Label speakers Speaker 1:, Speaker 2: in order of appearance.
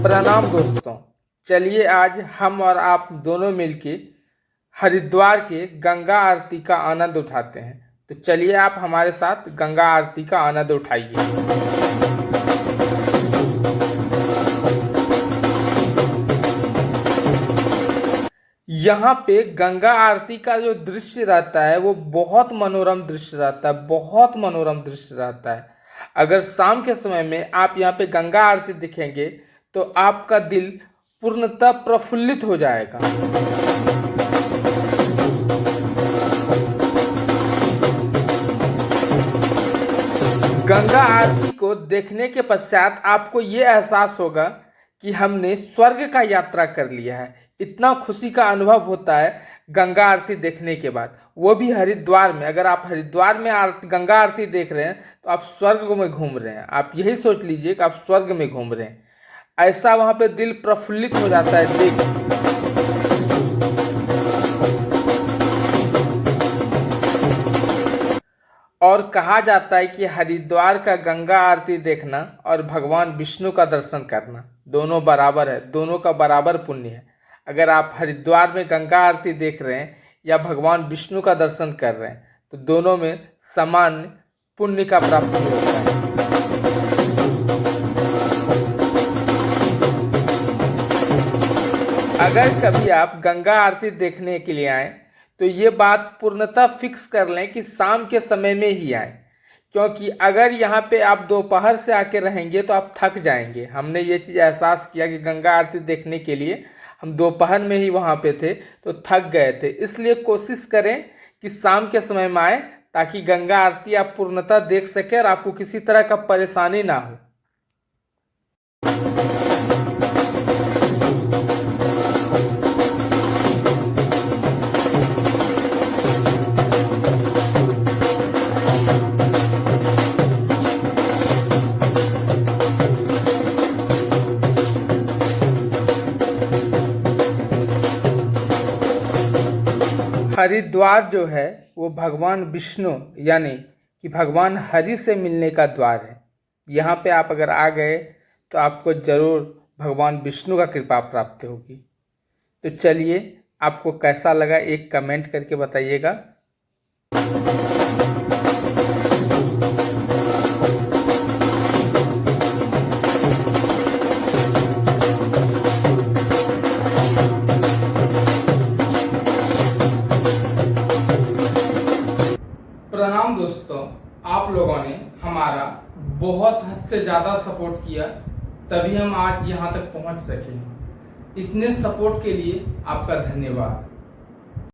Speaker 1: प्रणाम दोस्तों। चलिए आज हम और आप दोनों मिलके हरिद्वार के गंगा आरती का आनंद उठाते हैं। तो चलिए आप हमारे साथ गंगा आरती का आनंद उठाइए। यहाँ पे गंगा आरती का जो दृश्य रहता है वो बहुत मनोरम दृश्य रहता है, बहुत मनोरम दृश्य रहता है। अगर शाम के समय में आप यहाँ पे गंगा आरती देखेंगे तो आपका दिल पूर्णतः प्रफुल्लित हो जाएगा। गंगा आरती को देखने के पश्चात आपको ये एहसास होगा कि हमने स्वर्ग का यात्रा कर लिया है। इतना खुशी का अनुभव होता है गंगा आरती देखने के बाद, वो भी हरिद्वार में। अगर आप हरिद्वार में गंगा आरती देख रहे हैं तो आप स्वर्ग में घूम रहे हैं। आप यही सोच लीजिए कि आप स्वर्ग में घूम रहे हैं। ऐसा वहाँ पे दिल प्रफुल्लित हो जाता है देख। और कहा जाता है कि हरिद्वार का गंगा आरती देखना और भगवान विष्णु का दर्शन करना दोनों बराबर है, दोनों का बराबर पुण्य है। अगर आप हरिद्वार में गंगा आरती देख रहे हैं या भगवान विष्णु का दर्शन कर रहे हैं तो दोनों में समान पुण्य का प्राप्ति होता है। अगर कभी आप गंगा आरती देखने के लिए आएँ तो ये बात पूर्णतः फिक्स कर लें कि शाम के समय में ही आएँ, क्योंकि अगर यहाँ पे आप दोपहर से आके रहेंगे तो आप थक जाएंगे। हमने ये चीज़ एहसास किया कि गंगा आरती देखने के लिए हम दोपहर में ही वहाँ पे थे तो थक गए थे। इसलिए कोशिश करें कि शाम के समय में आएँ ताकि गंगा आरती आप पूर्णतः देख सकें और आपको किसी तरह का परेशानी ना हो। हरिद्वार जो है वो भगवान विष्णु यानी कि भगवान हरि से मिलने का द्वार है। यहाँ पे आप अगर आ गए तो आपको ज़रूर भगवान विष्णु का कृपा प्राप्त होगी। तो चलिए आपको कैसा लगा एक कमेंट करके बताइएगा। प्रणाम दोस्तों, आप लोगों ने हमारा बहुत हद से ज़्यादा सपोर्ट किया, तभी हम आज यहाँ तक पहुँच सके हैं। इतने सपोर्ट के लिए आपका धन्यवाद।